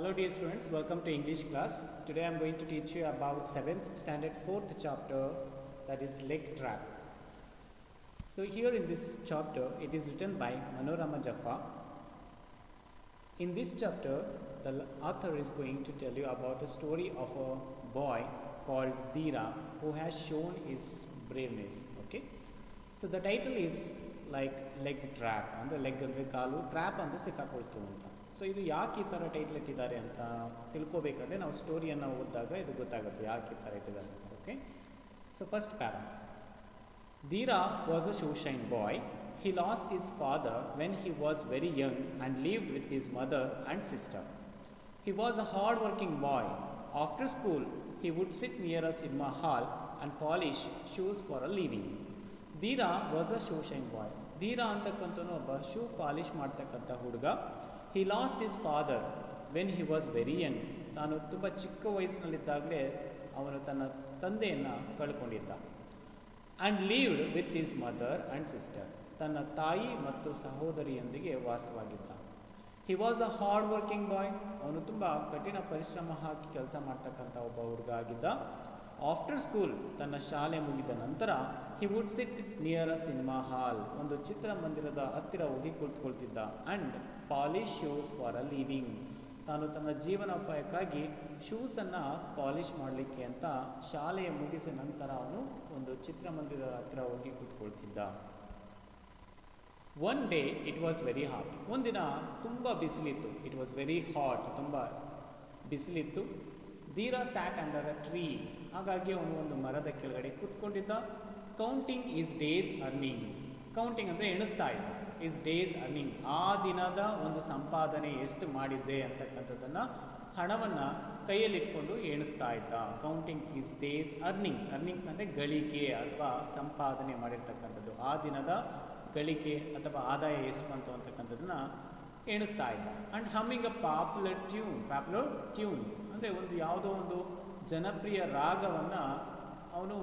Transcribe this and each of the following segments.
Hello dear students, welcome to English class. Today I am going to teach you about 7th standard 4th chapter, that is leg trap. So here in this chapter it is written by Manorama Jaffa. In this chapter the author is going to tell you about a story of a boy called Dheera who has shown his braveness. Okay, so the title is like leg trap, ಅಂದರೆ leg ಅಂದರೆ ಕಾಲು, trap ಅಂದರೆ ಸಿಕ್ಕಾಕೊಳ್ತು ಅಂತ. So ಇದು ಯಾಕೆ ಈ ಥರ title ಇಟ್ಟಿದ್ದಾರೆ ಅಂತ ತಿಳ್ಕೊಬೇಕಂದ್ರೆ ನಾವು ಸ್ಟೋರಿಯನ್ನು ಓದಿದಾಗ ಇದು ಗೊತ್ತಾಗುತ್ತೆ ಯಾಕೆ ಈ ಥರ ಇಟ್ಟಿದ್ದಾರೆ ಅಂತ. Okay, so first para. Dheera was a shoeshine boy. He lost his father when he was very young and lived with his mother and sister. He was a hard-working boy. After school, he would sit near a cinema hall and polish shoes for a living. Dheera was a shoeshine boy. Dheera ಅಂತಕ್ಕಂಥವನು ಒಬ್ಬ shoe polish ಮಾಡ್ತಕ್ಕಂಥ ಹುಡುಗ. He lost his father when he was very young. ತಾನು ತುಂಬ ಚಿಕ್ಕ ವಯಸ್ಸಿನಲ್ಲಿದ್ದಾಗಲೇ ಅವನು ತನ್ನ ತಂದೆಯನ್ನು ಕಳ್ಕೊಂಡಿದ್ದ. And lived with his mother and sister. ತನ್ನ ತಾಯಿ ಮತ್ತು ಸಹೋದರಿಯೊಂದಿಗೆ ವಾಸವಾಗಿದ್ದ. He was a hard working boy. ಅವನು ತುಂಬ ಕಠಿಣ ಪರಿಶ್ರಮ ಹಾಕಿ ಕೆಲಸ ಮಾಡ್ತಕ್ಕಂಥ ಒಬ್ಬ ಹುಡುಗ ಆಗಿದ್ದ. ಆಫ್ಟರ್ ಸ್ಕೂಲ್, ತನ್ನ ಶಾಲೆ ಮುಗಿದ ನಂತರ, he would sit near a cinema hall. ಒಂದು ಚಿತ್ರಮಂದಿರದ ಹತ್ತಿರ ಹೋಗಿ ಕುಳಿತುಕೊಳ್ತಿದ್ದ. And polish shoes for a living. ತಾನು ತನ್ನ ಜೀವನೋಪಾಯಕ್ಕಾಗಿ ಶೂಸನ್ನು ಪಾಲಿಷ್ ಮಾಡಲಿಕ್ಕೆ ಅಂತ ಶಾಲೆಯ ಮುಗಿಸಿದ ನಂತರ ಅವನು ಒಂದು ಚಿತ್ರಮಂದಿರದ ಹತ್ತಿರ ಹೋಗಿ ಕೂತ್ಕೊಳ್ತಿದ್ದ. One day it was very hot. ಒಂದಿನ ತುಂಬ ಬಿಸಿಲಿತ್ತು. ಇಟ್ ವಾಸ್ ವೆರಿ ಹಾಟ್, ತುಂಬ ಬಿಸಿಲಿತ್ತು. Dheera sat under a tree. ಹಾಗಾಗಿ ಅವನು ಒಂದು ಮರದ ಕೆಳಗಡೆ ಕೂತ್ಕೊಂಡಿದ್ದ. Counting his day's earnings. Counting ಅಂದರೆ ಎಣಿಸ್ತಾ ಇದ್ದ. ಈಸ್ ಡೇಸ್ ಅರ್ನಿಂಗ್, ಆ ದಿನದ ಒಂದು ಸಂಪಾದನೆ ಎಷ್ಟು ಮಾಡಿದ್ದೆ ಅಂತಕ್ಕಂಥದ್ದನ್ನು, ಹಣವನ್ನು ಕೈಯಲ್ಲಿಟ್ಕೊಂಡು ಎಣಿಸ್ತಾ ಇದ್ದ. Counting his day's earnings. Earnings ಅಂದರೆ ಗಳಿಕೆ ಅಥವಾ ಸಂಪಾದನೆ ಮಾಡಿರ್ತಕ್ಕಂಥದ್ದು, ಆ ದಿನದ ಗಳಿಕೆ ಅಥವಾ ಆದಾಯ ಎಷ್ಟು ಬಂತು ಅಂತಕ್ಕಂಥದ್ದನ್ನು ಎಣಿಸ್ತಾ ಇದ್ದ. And humming a popular tune ಅಂದರೆ ಒಂದು ಯಾವುದೋ ಒಂದು ಜನಪ್ರಿಯ ರಾಗವನ್ನು ಅವನು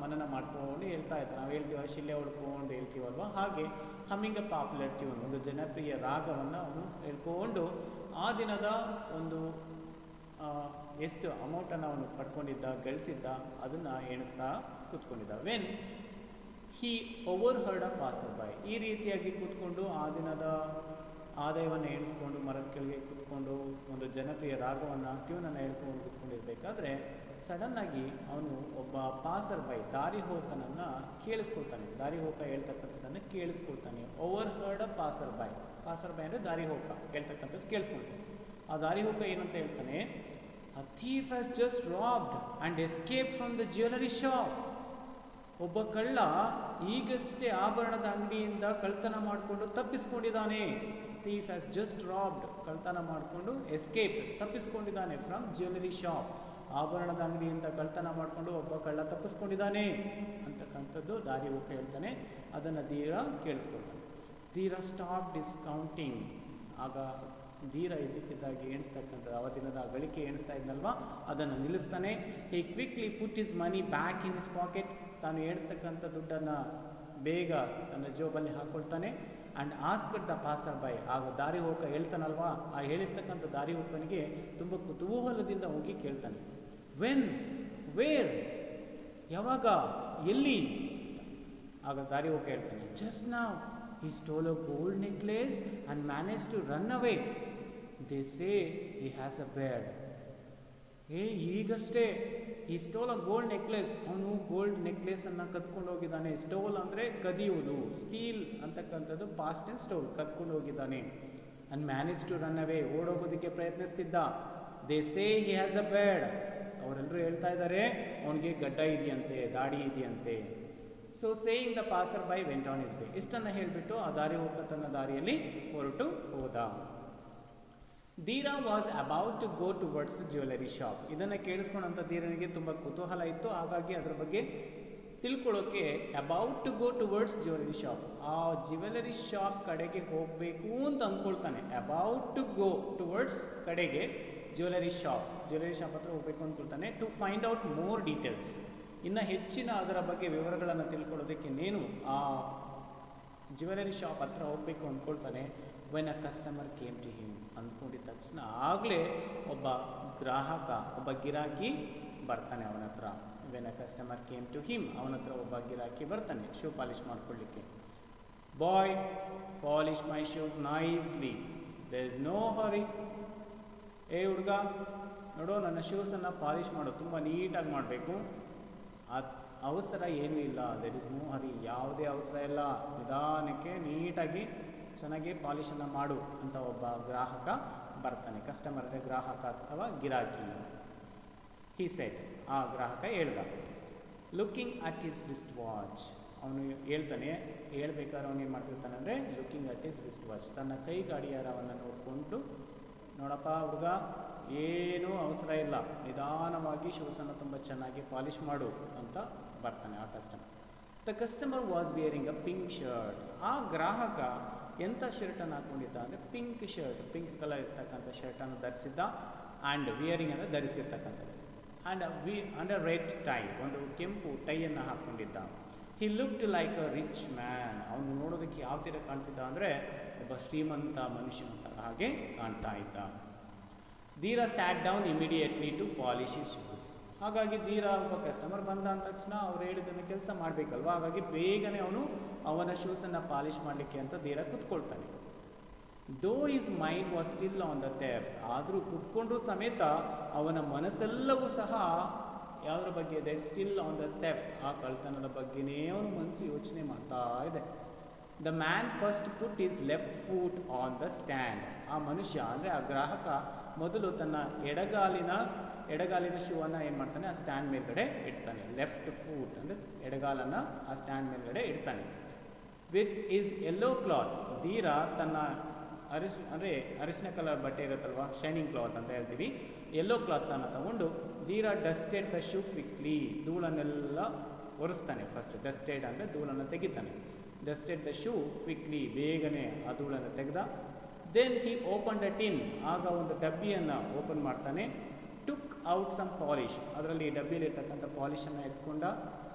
ಮನನ ಮಾಡ್ಕೊಂಡು ಹೇಳ್ತಾ ಇದ್ದ. ನಾವು ಹೇಳ್ತೀವ ಶಿಲೆ ಹೊಡ್ಕೊಂಡು ಹೇಳ್ತೀವಲ್ವ, ಹಾಗೆ ಹಮ್ಮಿಂಗ್ ಅ ಪಾಪ್ಯುಲರ್ ಟ್ಯೂನ್, ಒಂದು ಜನಪ್ರಿಯ ರಾಗವನ್ನು ಅವನು ಹೇಳ್ಕೊಂಡು ಆ ದಿನದ ಒಂದು ಎಷ್ಟು ಅಮೌಂಟನ್ನು ಅವನು ಪಡ್ಕೊಂಡಿದ್ದ, ಗಳಿಸಿದ್ದ, ಅದನ್ನು ಎಣಿಸ್ತಾ ಕೂತ್ಕೊಂಡಿದ್ದ. When he overheard a passer by. ಈ ರೀತಿಯಾಗಿ ಕೂತ್ಕೊಂಡು ಆ ದಿನದ ಆದಾಯವನ್ನು ಎಣಿಸ್ಕೊಂಡು ಮರದ ಕೆಳಗೆ ಕೂತ್ಕೊಂಡು ಒಂದು ಜನಪ್ರಿಯ ರಾಗವನ್ನು, ಟ್ಯೂನನ್ನು ಹೇಳ್ಕೊಂಡು ಕೂತ್ಕೊಂಡಿರ್ಬೇಕಾದ್ರೆ ಸಡನ್ನಾಗಿ ಅವನು ಒಬ್ಬ ಪಾಸರ್ ಬೈ, ದಾರಿ ಹೋಕನನ್ನು ಕೇಳಿಸ್ಕೊಳ್ತಾನೆ. ದಾರಿ ಹೋಕ ಹೇಳ್ತಕ್ಕಂಥದ್ದನ್ನು ಕೇಳಿಸ್ಕೊಳ್ತಾನೆ. ಓವರ್ಹರ್ಡ್ a passer by. Passer by ಅಂದರೆ ದಾರಿ ಹೋಕ ಹೇಳ್ತಕ್ಕಂಥದ್ದು ಕೇಳಿಸ್ಕೊಳ್ತಾನೆ. ಆ ದಾರಿ ಹೋಕ ಏನಂತ ಹೇಳ್ತಾನೆ, a thief has just robbed and escape from the jewellery shop. ಒಬ್ಬ ಕಳ್ಳ ಈಗಷ್ಟೇ ಆಭರಣದ ಅಂಗಡಿಯಿಂದ ಕಳ್ತನ ಮಾಡಿಕೊಂಡು ತಪ್ಪಿಸ್ಕೊಂಡಿದ್ದಾನೆ. ಥೀಫ್ ಹ್ಯಾಸ್ ಜಸ್ಟ್ ರಾಬ್ಡ್, ಕಳ್ತನ ಮಾಡಿಕೊಂಡು, ಎಸ್ಕೇಪ್ ತಪ್ಪಿಸ್ಕೊಂಡಿದ್ದಾನೆ, ಫ್ರಮ್ ಜ್ಯುವೆಲರಿ ಶಾಪ್, ಆಭರಣದ ಅಂಗಡಿಯಿಂದ ಕಳ್ತನ ಮಾಡಿಕೊಂಡು ಒಬ್ಬ ಕಳ್ಳ ತಪ್ಪಿಸ್ಕೊಂಡಿದ್ದಾನೆ ಅಂತಕ್ಕಂಥದ್ದು ದಾರಿ ಹೋಕ ಹೇಳ್ತಾನೆ. ಅದನ್ನು ಧೀರ ಕೇಳಿಸ್ಕೊಳ್ತಾನೆ. ಧೀರ ಸ್ಟಾಪ್ ಡಿಸ್ಕೌಂಟಿಂಗ್. ಆಗ ಧೀರ ಇದ್ದಕ್ಕಿದ್ದಾಗಿ ಎಣಿಸ್ತಕ್ಕಂಥದ್ದು, ಆ ದಿನದ ಗಳಿಕೆ ಎಣಿಸ್ತಾ ಇದ್ನಲ್ವ, ಅದನ್ನು ನಿಲ್ಲಿಸ್ತಾನೆ. He quickly put his money back in his pocket. ತಾನು ಎಣಿಸ್ತಕ್ಕಂಥ ದುಡ್ಡನ್ನು ಬೇಗ ತನ್ನ ಜೋಬಲ್ಲಿ ಹಾಕ್ಕೊಳ್ತಾನೆ. And asked the passer by. ಆಗ ದಾರಿ ಹೋಕ ಹೇಳ್ತಾನಲ್ವಾ, ಆ ಹೇಳಿರ್ತಕ್ಕಂಥ ದಾರಿ ಹೋಕನಿಗೆ ತುಂಬ ಕುತೂಹಲದಿಂದ ಹೋಗಿ ಕೇಳ್ತಾನೆ, ವೆನ್, ವೇರ್, ಯಾವಾಗ, ಎಲ್ಲಿ. ಆಗ ದಾರಿ ಹೋಕ ಹೇಳ್ತಾನೆ, ಜಸ್ಟ್ ನಾವ್ he stole a gold necklace and managed to run away. They say he has a beard. ಈಗಷ್ಟೇ he stole a gold necklace. ಅವನು ಗೋಲ್ಡ್ ನೆಕ್ಲೆಸನ್ನು ಕದ್ಕೊಂಡು ಹೋಗಿದ್ದಾನೆ. ಸ್ಟೋಲ್ ಅಂದರೆ ಕದಿಯುವುದು, ಸ್ಟೀಲ್ ಅಂತಕ್ಕಂಥದ್ದು ಪಾಸ್ಟ್ ಟೆನ್ಸ್ ಸ್ಟೋಲ್, ಕದ್ಕೊಂಡು ಹೋಗಿದ್ದಾನೆ. And manage to run away, ಓಡೋಗೋದಕ್ಕೆ ಪ್ರಯತ್ನಿಸ್ತಿದ್ದ. They say he has a beard. ಅವರೆಲ್ಲರೂ ಹೇಳ್ತಾ ಇದ್ದಾರೆ ಅವನಿಗೆ ಗಡ್ಡ ಇದೆಯಂತೆ, ದಾಡಿ ಇದೆಯಂತೆ. So saying the passer by went on his way. ಇಷ್ಟನ್ನು ಹೇಳಿಬಿಟ್ಟು ಆ ದಾರಿ ಹೋಗ ತನ್ನ ದಾರಿಯಲ್ಲಿ ಹೊರಟು ಹೋದ. Dheera was about to go towards the jewellery shop. ಇದನ್ನು ಕೇಳಿಸ್ಕೊಂಡಂಥ ಧೀರನಿಗೆ ತುಂಬ ಕುತೂಹಲ ಇತ್ತು. ಹಾಗಾಗಿ ಅದರ ಬಗ್ಗೆ ತಿಳ್ಕೊಳ್ಳೋಕ್ಕೆ about to go towards jewellery shop, ಆ ಜ್ಯುವೆಲರಿ ಶಾಪ್ ಕಡೆಗೆ ಹೋಗಬೇಕು ಅಂತ ಅಂದ್ಕೊಳ್ತಾನೆ. ಅಬೌಟ್ ಟು ಗೋ ಟುವರ್ಡ್ಸ್ ಕಡೆಗೆ ಜ್ಯುವೆಲರಿ ಶಾಪ್ ಹತ್ರ ಹೋಗಬೇಕು ಅಂದ್ಕೊಳ್ತಾನೆ. To find out more details. ಇನ್ನು ಹೆಚ್ಚಿನ ಅದರ ಬಗ್ಗೆ ವಿವರಗಳನ್ನು ತಿಳ್ಕೊಳ್ಳೋದಕ್ಕೆ ಇನ್ನೇನು ಆ ಜ್ಯುವೆಲರಿ ಶಾಪ್ ಹತ್ರ ಹೋಗಬೇಕು ಅಂದ್ಕೊಳ್ತಾನೆ. When a customer came to him ಅಂದ್ಕೊಂಡಿದ ತಕ್ಷಣ ಆಗಲೇ ಒಬ್ಬ ಗ್ರಾಹಕ, ಒಬ್ಬ ಗಿರಾಕಿ ಬರ್ತಾನೆ ಅವನ ಹತ್ರ. When a customer came to him, ಅವನ ಹತ್ರ ಒಬ್ಬ ಗಿರಾಕಿ ಬರ್ತಾನೆ ಶೂ ಪಾಲಿಷ್ ಮಾಡ್ಕೊಳ್ಳಿಕ್ಕೆ. Boy, polish my shoes nicely, there is no hurry. ಏ ಹುಡುಗ, ನೋಡು ನನ್ನ ಶೂಸನ್ನು ಪಾಲಿಷ್ ಮಾಡು, ತುಂಬ ನೀಟಾಗಿ ಮಾಡಬೇಕು, ಅವಸರ ಏನೂ ಇಲ್ಲ. ದೇರ್ ಇಸ್ ನೋ ಹರಿ, ಯಾವುದೇ ಅವಸರ ಇಲ್ಲ, ನಿಧಾನಕ್ಕೆ ನೀಟಾಗಿ ಚೆನ್ನಾಗಿ ಪಾಲಿಷನ್ನು ಮಾಡು ಅಂತ ಒಬ್ಬ ಗ್ರಾಹಕ ಬರ್ತಾನೆ. ಕಸ್ಟಮರ್ ಅಂದರೆ ಗ್ರಾಹಕ ಅಥವಾ ಗಿರಾಕಿ. ಹಿ ಸೆಡ್, ಆ ಗ್ರಾಹಕ ಹೇಳ್ದ. Looking at his wrist watch, ಅವನು ಹೇಳ್ತಾನೆ, ಹೇಳ್ಬೇಕಾದ್ರೆ ಅವನು ಏನು ಮಾಡ್ತಿರ್ತಾನೆ ಅಂದರೆ looking at his wrist watch, ತನ್ನ ಕೈ ಗಡಿಯಾರವನ್ನು ನೋಡಿಕೊಂಡು, ನೋಡಪ್ಪ ಹುಡುಗ, ಏನೂ ಅವಸರ ಇಲ್ಲ, ನಿಧಾನವಾಗಿ ಶೂಸನ್ನು ತುಂಬ ಚೆನ್ನಾಗಿ ಪಾಲಿಷ್ ಮಾಡು ಅಂತ ಬರ್ತಾನೆ ಆ customer. The customer was wearing a pink shirt, ಆ ಗ್ರಾಹಕ ಎಂಥ ಶರ್ಟನ್ನು ಹಾಕ್ಕೊಂಡಿದ್ದ ಅಂದರೆ ಪಿಂಕ್ ಶರ್ಟ್, ಪಿಂಕ್ ಕಲರ್ ಇರ್ತಕ್ಕಂಥ ಶರ್ಟನ್ನು ಧರಿಸಿದ್ದ. ಆ್ಯಂಡ್ ವಿಯರಿಂಗ್ ಅಂದರೆ ಧರಿಸಿರ್ತಕ್ಕಂಥದ್ದು. ಆ್ಯಂಡ್ ರೆಡ್ ಟೈ, ಒಂದು ಕೆಂಪು ಟೈಯನ್ನು ಹಾಕ್ಕೊಂಡಿದ್ದ. He looked like a rich man, ಅವನು ನೋಡೋದಕ್ಕೆ ಯಾವ ಥರ ಕಾಣ್ತಿದ್ದ ಅಂದರೆ ಒಬ್ಬ ಶ್ರೀಮಂತ ಮನುಷ್ಯನಂತ ಹಾಗೆ ಕಾಣ್ತಾ ಇದ್ದ. Dheera sat down immediately to polish his shoes, ಹಾಗಾಗಿ ಧೀರ ಒಬ್ಬ ಕಸ್ಟಮರ್ ಬಂದ ಅಂದ ತಕ್ಷಣ ಅವ್ರು ಹೇಳಿದ್ದನ್ನು ಕೆಲಸ ಮಾಡಬೇಕಲ್ವ, ಹಾಗಾಗಿ ಬೇಗನೆ ಅವನು ಅವನ ಶೂಸನ್ನು ಪಾಲಿಷ್ ಮಾಡಲಿಕ್ಕೆ ಅಂತ ಧೀರ ಕುತ್ಕೊಳ್ತಾನೆ. Though his mind was still on the theft, ಆದರೂ ಕುತ್ಕೊಂಡ್ರೂ ಸಮೇತ ಅವನ ಮನಸ್ಸೆಲ್ಲವೂ ಸಹ ಯಾವುದ್ರ ಬಗ್ಗೆ ಇದೆ, ಸ್ಟಿಲ್ ಆನ್ ದ ಥೆಫ್ಟ್, ಆ ಕಳ್ತನದ ಬಗ್ಗೆನೇ ಅವನು ಮನಸ್ಸು ಯೋಚನೆ ಮಾಡ್ತಾ ಇದೆ. The man first put is left foot on the stand, ಆ ಮನುಷ್ಯ ಅಂದರೆ ಆ ಗ್ರಾಹಕ ಮೊದಲು ತನ್ನ ಎಡಗಾಲಿನ ಶೂವನ್ನು ಏನು ಮಾಡ್ತಾನೆ, ಆ ಸ್ಟ್ಯಾಂಡ್ ಮೇಲ್ಗಡೆ ಇಡ್ತಾನೆ. ಲೆಫ್ಟ್ ಫೂಟ್ ಅಂದರೆ ಎಡಗಾಲನ್ನು ಆ ಸ್ಟ್ಯಾಂಡ್ ಮೇಲ್ಗಡೆ ಇಡ್ತಾನೆ. ವಿತ್ ಈಸ್ ಯೆಲ್ಲೋ ಕ್ಲಾತ್, ಧೀರ ತನ್ನ ಅರಿಶಿನ ಕಲರ್ ಬಟ್ಟೆ ಇರುತ್ತಲ್ವ, ಶೈನಿಂಗ್ ಕ್ಲಾತ್ ಅಂತ ಹೇಳ್ತೀವಿ, ಯೆಲ್ಲೋ ಕ್ಲಾತನ್ನು ತಗೊಂಡು Dheera dusted the shoe quickly, ಧೂಳನ್ನೆಲ್ಲ ಒರೆಸ್ತಾನೆ. ಫಸ್ಟ್ ಡಸ್ಟೆಡ್ ಅಂದರೆ ಧೂಳನ್ನು ತೆಗಿತಾನೆ. ಡಸ್ಟೆಡ್ ದ ಶೂ ಕ್ವಿಕ್ಲಿ, ಬೇಗನೆ ಆ ಧೂಳನ್ನು ತೆಗೆದ. Then he open the tin, ಆಗ ಒಂದು ಡಬ್ಬಿಯನ್ನು ಓಪನ್ ಮಾಡ್ತಾನೆ. ಟುಕ್ ಔಟ್ ಸಮ್ ಪಾಲಿಶ್, ಅದರಲ್ಲಿ ಡಬ್ಬಿಯಲ್ಲಿರ್ತಕ್ಕಂಥ ಪಾಲಿಶನ್ನು ಎತ್ಕೊಂಡ.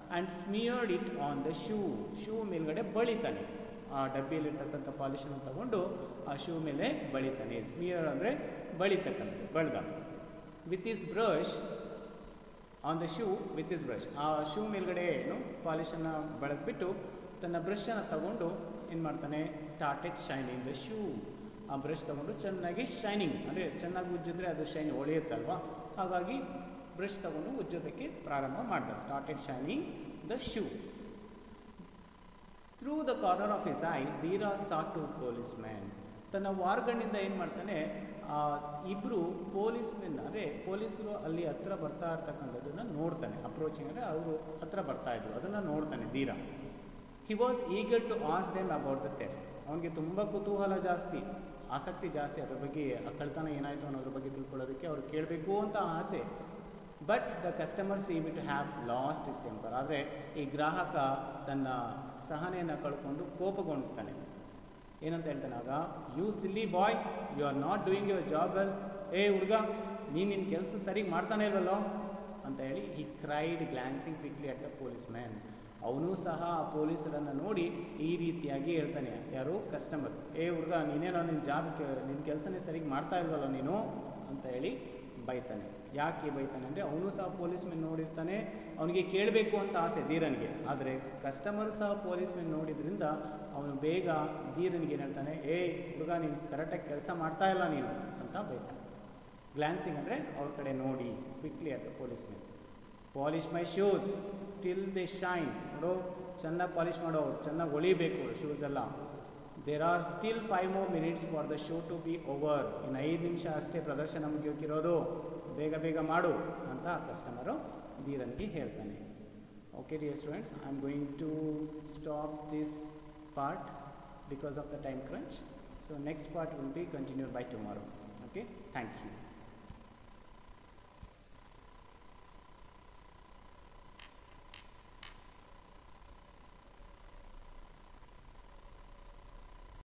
And smeared it on the shoe ಮೇಲ್ಗಡೆ ಬಳಿತಾನೆ. ಆ ಡಬ್ಬಿಯಲ್ಲಿರ್ತಕ್ಕಂಥ ಪಾಲಿಶನ್ನು ತಗೊಂಡು ಆ ಶೂ ಮೇಲೆ ಬಳಿತಾನೆ. ಸ್ಮಿಯರ್ ಅಂದರೆ ಬಳಿತಕ್ಕಂಥದ್ದು, ಬಳ್ದ. With his brush on the shoe, with his brush, ಆ ಶೂ ಮೇಲ್ಗಡೆ ಏನು ಪಾಲಿಶನ್ನು ಬಳದ್ಬಿಟ್ಟು ತನ್ನ ಬ್ರಷನ್ನು ತಗೊಂಡು ಏನು ಮಾಡ್ತಾನೆ, ಸ್ಟಾರ್ಟೆಡ್ ಶೈನಿಂಗ್ ದ ಶೂ, ಆ ಬ್ರಷ್ ತಗೊಂಡು ಚೆನ್ನಾಗಿ ಶೈನಿಂಗ್ ಅಂದರೆ ಚೆನ್ನಾಗಿ ಉಜ್ಜಿದ್ರೆ ಅದು ಶೈನ್ ಹೊಳೆಯುತ್ತಲ್ವ, ಹಾಗಾಗಿ ಬ್ರಷ್ ತಗೊಂಡು ಉಜ್ಜೋದಕ್ಕೆ ಪ್ರಾರಂಭ ಮಾಡ್ದ. Started shining the shoe. Through the corner of his I Dheera saw to police man, ತನ್ನ ವಾರ್ಗಣ್ಣಿಂದ ಏನು ಮಾಡ್ತಾನೆ, ಇಬ್ಬರು ಪೊಲೀಸ್ ಮೆನ್ ಅಂದರೆ ಪೊಲೀಸರು ಅಲ್ಲಿ ಹತ್ರ ಬರ್ತಾ ಇರ್ತಕ್ಕಂಥದ್ದನ್ನು ನೋಡ್ತಾನೆ. ಅಪ್ರೋಚಿಂಗ್ ಅಂದರೆ ಅವರು ಹತ್ರ ಬರ್ತಾ ಇದ್ರು, ಅದನ್ನು ನೋಡ್ತಾನೆ Dheera. He was eager to ask them about the theft, ಅವನಿಗೆ ತುಂಬ ಕುತೂಹಲ ಜಾಸ್ತಿ, ಆಸಕ್ತಿ ಜಾಸ್ತಿ ಅದ್ರ ಬಗ್ಗೆ, ಆ ಕಳ್ತನ ಏನಾಯಿತು ಅನ್ನೋದ್ರ ಬಗ್ಗೆ ತಿಳ್ಕೊಳ್ಳೋದಕ್ಕೆ ಅವ್ರು ಕೇಳಬೇಕು ಅಂತ ಆಸೆ. But the customer seem to have lost his temper, ಆದರೆ ಈ ಗ್ರಾಹಕ ತನ್ನ ಸಹನೆಯನ್ನು ಕಳ್ಕೊಂಡು ಕೋಪಗೊಂಡಿರ್ತಾನೆ. ಏನಂತ ಹೇಳ್ತಾನೆ ಆಗ, you silly boy, you are not doing your job well, ಏ ಹುಡುಗ ನೀನು ನಿನ್ನ ಕೆಲಸ ಸರಿಗೆ ಮಾಡ್ತಾನೆ ಇಲ್ವಲ್ಲೋ ಅಂತ ಹೇಳಿ he cried glancing quickly at the policeman, ಅವನು ಸಹ ಆ ಪೊಲೀಸರನ್ನು ನೋಡಿ ಈ ರೀತಿಯಾಗಿ ಹೇಳ್ತಾನೆ, ಯಾರು ಕಸ್ಟಮರ್, ಏ ಹುಡುಗ ನೀನೇನೋ ನಿನ್ನ ಕೆಲಸನೇ ಸರಿಗೆ ಮಾಡ್ತಾ ಇಲ್ವಲ್ಲ ನೀನು ಅಂತ ಹೇಳಿ ಬೈತಾನೆ. ಯಾಕೆ ಬೈತಾನೆ ಅಂದರೆ ಅವನು ಸಹ ಪೊಲೀಸ್ ಮೆನ್ ನೋಡಿರ್ತಾನೆ, ಅವನಿಗೆ ಕೇಳಬೇಕು ಅಂತ ಆಸೆ ಧೀರನಿಗೆ, ಆದರೆ ಕಸ್ಟಮರು ಸಹ ಪೊಲೀಸ್ ಮೆನ್ ನೋಡಿದ್ರಿಂದ ಅವನು ಬೇಗ ಧೀರನಿಗೆ ಏನು ಹೇಳ್ತಾನೆ, ಏ ಹುಡುಗ ನೀನು ಕರೆಕ್ಟಾಗಿ ಕೆಲಸ ಮಾಡ್ತಾ ಇಲ್ಲ ನೀನು ಅಂತ ಬೈತಾನೆ. ಗ್ಲಾನ್ಸಿಂಗ್ ಅಂದರೆ ಅವ್ರ ಕಡೆ ನೋಡಿ, quickly at the policemen. Polish my shoes till the shine, ನೋಡು ಚೆನ್ನಾಗಿ ಪಾಲಿಷ್ ಮಾಡೋ, ಚೆನ್ನಾಗಿ ಹೊಳಿಬೇಕು ಶೂಸ್ ಎಲ್ಲ. There are still 5 more minutes for the show to be over, ಇನ್ನು 5 ನಿಮಿಷ ಅಷ್ಟೇ ಪ್ರದರ್ಶನ ಮುಗಿಯೋಕ್ಕಿರೋದು, ಬೇಗ ಬೇಗ ಮಾಡು ಅಂತ ಕಸ್ಟಮರು ಧೀರನಿಗೆ ಹೇಳ್ತಾನೆ. Okay dear students, I am going to stop this part because of the time crunch. So next part will be continued by tomorrow. Okay, thank you.